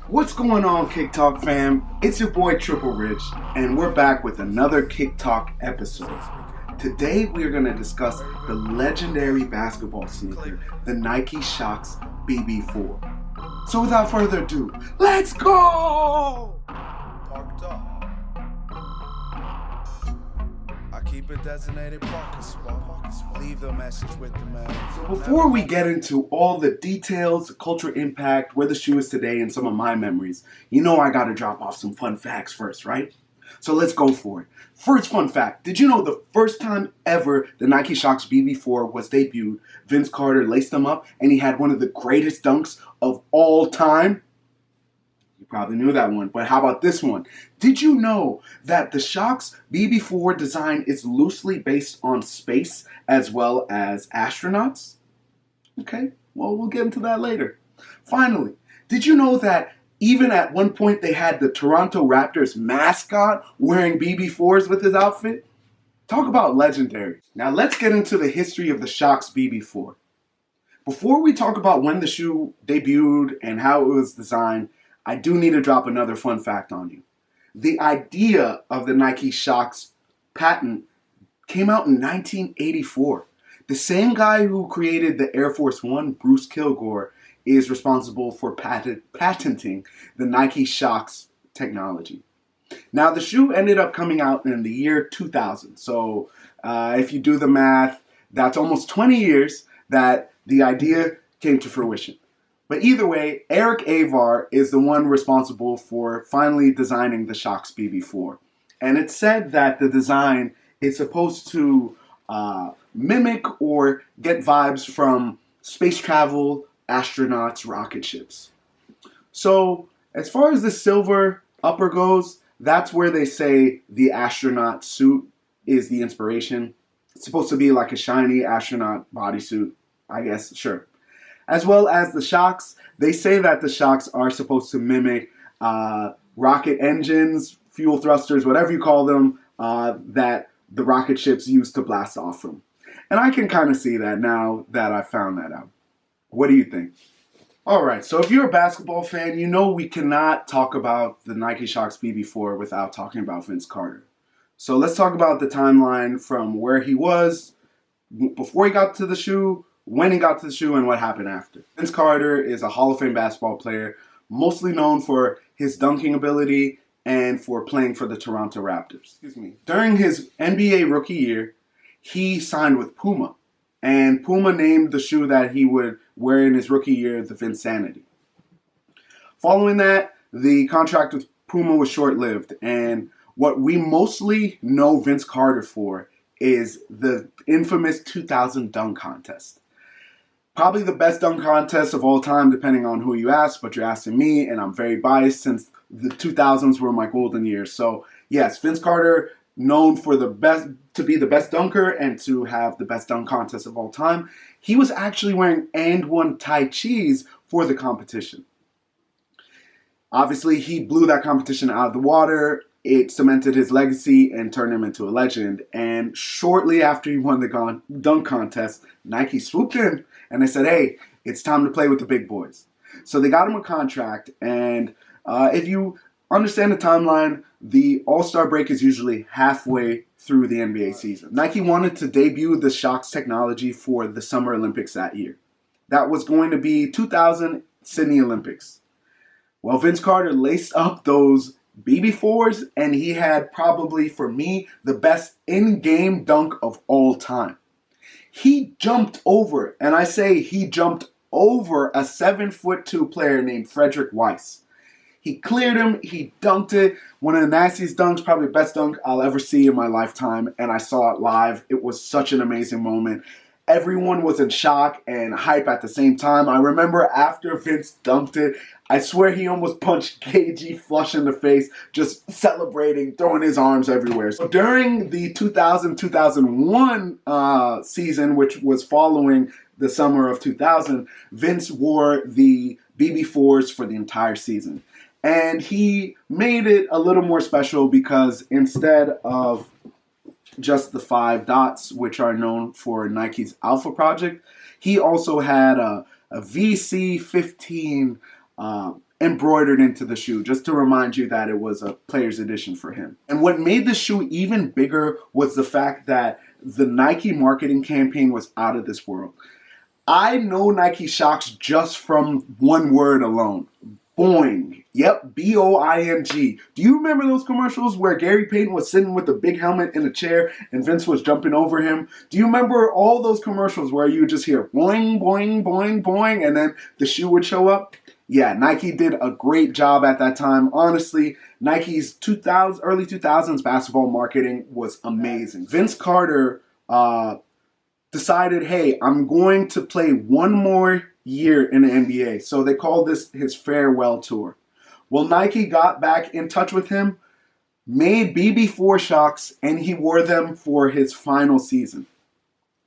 What's going on, Kick Talk fam? It's your boy Tripple Rich, and we're back with another Kick Talk episode. Today we are going to discuss the legendary basketball sneaker, the Nike Shox BB4. So without further ado, let's go! Parked up. I keep a designated parking spot. Leave the message with the man. So before we get into all the details, the cultural impact, where the shoe is today, and some of my memories, you know I gotta drop off some fun facts first, right? So let's go for it. First fun fact, did you know the first time ever the Nike Shox BB4 was debuted, Vince Carter laced them up and he had one of the greatest dunks of all time? You probably knew that one, but how about this one? Did you know that the Shox BB4 design is loosely based on space as well as astronauts? Okay, well, we'll get into that later. Finally, did you know that even at one point they had the Toronto Raptors mascot wearing BB4s with his outfit? Talk about legendary. Now let's get into the history of the Shox BB4. Before we talk about when the shoe debuted and how it was designed, I do need to drop another fun fact on you. The idea of the Nike Shox patent came out in 1984. The same guy who created the Air Force One, Bruce Kilgore, is responsible for patenting the Nike Shox technology. Now, the shoe ended up coming out in the year 2000. So if you do the math, that's almost 20 years that the idea came to fruition. But either way, Eric Avar is the one responsible for finally designing the Shox BB4. And it's said that the design is supposed to mimic or get vibes from space travel, astronauts, rocket ships. So as far as the silver upper goes, that's where they say the astronaut suit is the inspiration. It's supposed to be like a shiny astronaut bodysuit, I guess, sure. As well as the Shox, they say that the Shox are supposed to mimic rocket engines, fuel thrusters, whatever you call them, that the rocket ships use to blast off from. And I can kind of see that now that I found that out. What do you think? Alright, so if you're a basketball fan, you know we cannot talk about the Nike Shox BB4 without talking about Vince Carter. So let's talk about the timeline from where he was before he got to the shoe, when he got to the shoe, and what happened after. Vince Carter is a Hall of Fame basketball player, mostly known for his dunking ability and for playing for the Toronto Raptors. During his NBA rookie year, he signed with Puma, and Puma named the shoe that he would wear in his rookie year the Vinsanity. Following that, the contract with Puma was short-lived, and what we mostly know Vince Carter for is the infamous 2000 dunk contest. Probably the best dunk contest of all time, depending on who you ask, but you're asking me, and I'm very biased since the 2000s were my golden years. So yes, Vince Carter, known for to be the best dunker and to have the best dunk contest of all time. He was actually wearing and one Tai Chi's for the competition. Obviously, he blew that competition out of the water. It cemented his legacy and turned him into a legend. And shortly after he won the dunk contest, Nike swooped in and they said, hey, it's time to play with the big boys. So they got him a contract. And if you understand the timeline, the All-Star break is usually halfway through the NBA season. Nike wanted to debut the Shox technology for the Summer Olympics that year. That was going to be 2000 Sydney Olympics. Well, Vince Carter laced up those BB4s, and he had probably, for me, the best in-game dunk of all time. He jumped over, and I say he jumped over a 7'2" player named Frederick Weiss. He cleared him, he dunked it. One of the nastiest dunks, probably the best dunk I'll ever see in my lifetime, and I saw it live. It was such an amazing moment. Everyone was in shock and hype at the same time. I remember after Vince dunked it, I swear he almost punched KG flush in the face, just celebrating, throwing his arms everywhere. So during the 2000-2001 season, which was following the summer of 2000, Vince wore the BB4s for the entire season. And he made it a little more special because instead of just the 5 dots, which are known for Nike's Alpha Project, he also had a VC15 embroidered into the shoe, just to remind you that it was a player's edition for him. And what made the shoe even bigger was the fact that the Nike marketing campaign was out of this world. I know Nike Shox just from one word alone. Boing. Yep, B-O-I-N-G. Do you remember those commercials where Gary Payton was sitting with a big helmet in a chair and Vince was jumping over him? Do you remember all those commercials where you would just hear boing, boing, boing, boing, and then the shoe would show up? Yeah, Nike did a great job at that time. Honestly, Nike's early 2000s basketball marketing was amazing. Vince Carter decided, hey, I'm going to play one more year in the NBA. So they called this his farewell tour. Well, Nike got back in touch with him, made BB4 Shox, and he wore them for his final season.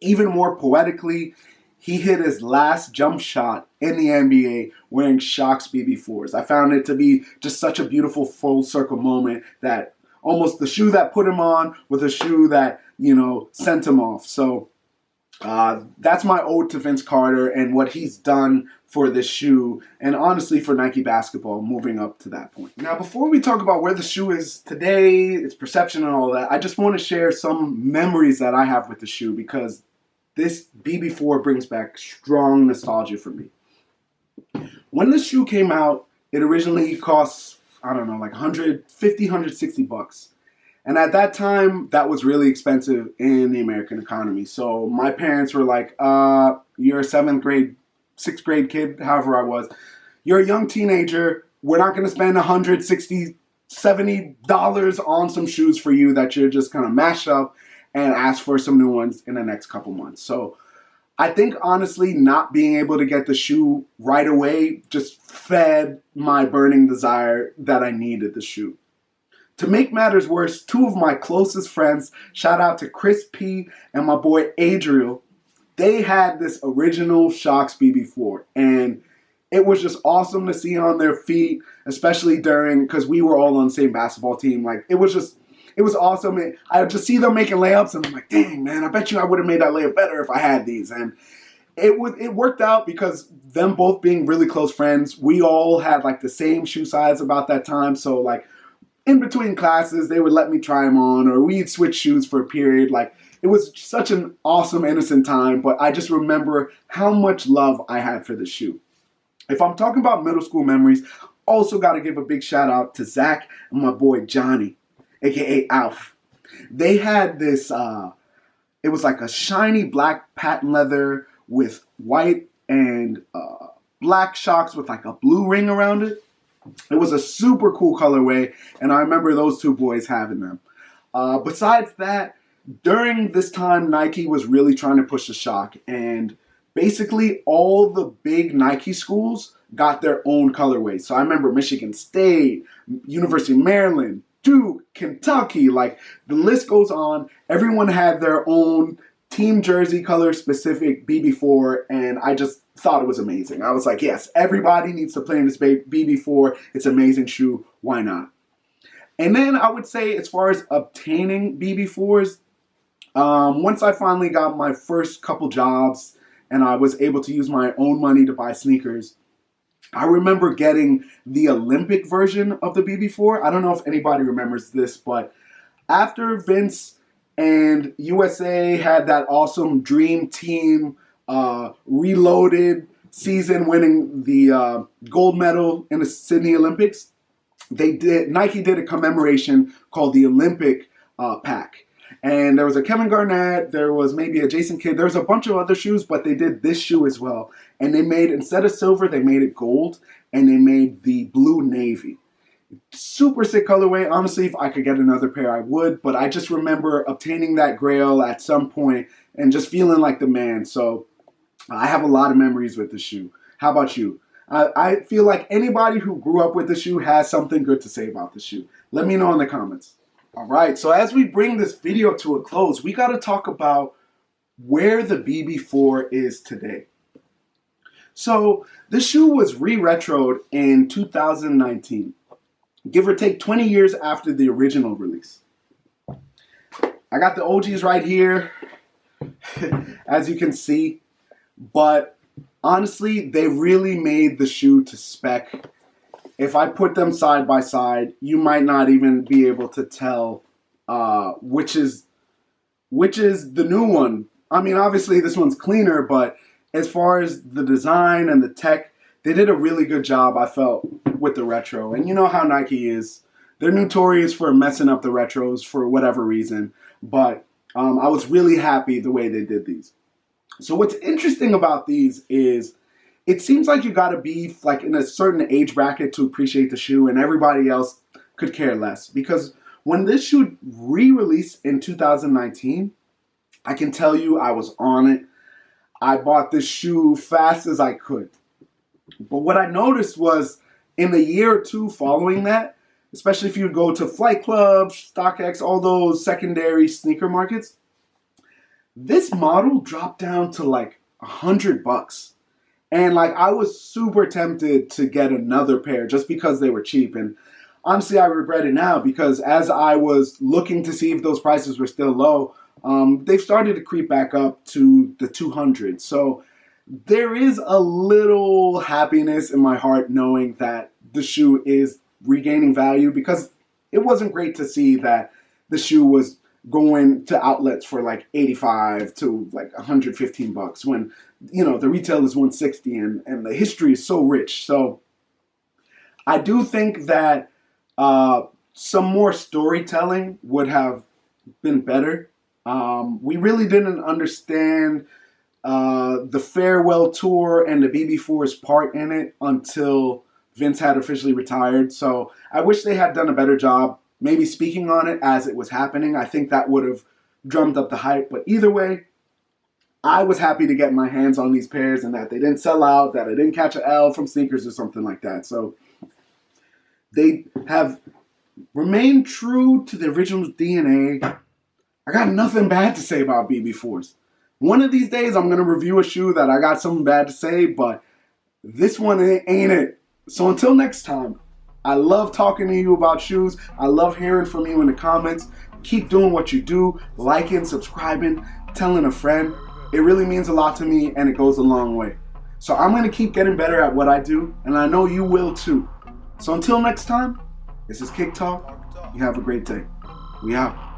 Even more poetically, he hit his last jump shot in the NBA wearing Shox BB4s. I found it to be just such a beautiful full circle moment, that almost the shoe that put him on with a shoe that, sent him off. So that's my ode to Vince Carter and what he's done for this shoe, and honestly for Nike basketball moving up to that point. Now, before we talk about where the shoe is today, its perception and all that, I just want to share some memories that I have with the shoe, because this BB4 brings back strong nostalgia for me. When the shoe came out, it originally cost, I don't know, like $150, $160. And at that time, that was really expensive in the American economy. So my parents were like, you're a 6th grade kid, however I was. You're a young teenager. We're not going to spend $160, $70 on some shoes for you that you're just going to mash up and ask for some new ones in the next couple months. So I think, honestly, not being able to get the shoe right away just fed my burning desire that I needed the shoe. To make matters worse, two of my closest friends, shout out to Chris P and my boy Adriel, they had this original Shox BB4, and it was just awesome to see on their feet, especially because we were all on the same basketball team. Like, it was awesome. I would just see them making layups, and I'm like, dang, man, I bet you I would have made that layup better if I had these. And it worked out because them both being really close friends, we all had like the same shoe size about that time. So like in between classes, they would let me try them on, or we'd switch shoes for a period. Like, it was such an awesome, innocent time, but I just remember how much love I had for the shoe. If I'm talking about middle school memories, also got to give a big shout out to Zach and my boy Johnny, aka Alf. They had this, it was like a shiny black patent leather with white and black Shox with like a blue ring around it. It was a super cool colorway, and I remember those two boys having them. Besides that, during this time, Nike was really trying to push the Shox, and basically all the big Nike schools got their own colorway. So I remember Michigan State, University of Maryland, Duke, Kentucky, like the list goes on. Everyone had their own team jersey color specific BB4, and I just thought it was amazing. I was like, yes, everybody needs to play in this BB4. It's an amazing shoe. Why not? And then I would say, as far as obtaining BB4s, once I finally got my first couple jobs and I was able to use my own money to buy sneakers, I remember getting the Olympic version of the BB4. I don't know if anybody remembers this, but after Vince and USA had that awesome Dream Team Reloaded season, winning the gold medal in the Sydney Olympics, Nike did a commemoration called the Olympic pack. And there was a Kevin Garnett, there was maybe a Jason Kidd, there was a bunch of other shoes, but they did this shoe as well. And they made, instead of silver, they made it gold, and they made the blue navy. Super sick colorway. Honestly, if I could get another pair, I would, but I just remember obtaining that grail at some point and just feeling like the man. So I have a lot of memories with the shoe. How about you? I feel like anybody who grew up with the shoe has something good to say about the shoe. Let me know in the comments. All right, so as we bring this video to a close, we got to talk about where the BB4 is today. So the shoe was re-retroed in 2019, give or take 20 years after the original release. I got the OGs right here, as you can see, but honestly, they really made the shoe to spec. if I put them side by side, you might not even be able to tell which is the new one. I mean, obviously this one's cleaner, but as far as the design and the tech, they did a really good job, I felt, with the retro. And you know how Nike is. They're notorious for messing up the retros for whatever reason. But I was really happy the way they did these. So what's interesting about these is it seems like you got to be like in a certain age bracket to appreciate the shoe, and everybody else could care less. Because when this shoe re-released in 2019, I can tell you I was on it. I bought this shoe fast as I could. But what I noticed was in the year or two following that, especially if you go to Flight Club, StockX, all those secondary sneaker markets, this model dropped down to like $100. And like I was super tempted to get another pair just because they were cheap. And honestly, I regret it now because as I was looking to see if those prices were still low, they've started to creep back up to the 200. So there is a little happiness in my heart knowing that the shoe is regaining value, because it wasn't great to see that the shoe was going to outlets for like 85 to like $115 when, you know, the retail is 160 and the history is so rich. So I do think that some more storytelling would have been better. We really didn't understand the farewell tour and the BB4's part in it until Vince had officially retired. So I wish they had done a better job maybe speaking on it as it was happening. I think that would have drummed up the hype. But either way, I was happy to get my hands on these pairs and that they didn't sell out, that I didn't catch an L from sneakers or something like that. So they have remained true to the original DNA. I got nothing bad to say about BB4s. One of these days, I'm going to review a shoe that I got something bad to say, but this one ain't it. So until next time, I love talking to you about shoes. I love hearing from you in the comments. Keep doing what you do, liking, subscribing, telling a friend. It really means a lot to me, and it goes a long way. So I'm going to keep getting better at what I do, and I know you will too. So until next time, this is Kick Talk. You have a great day. We out.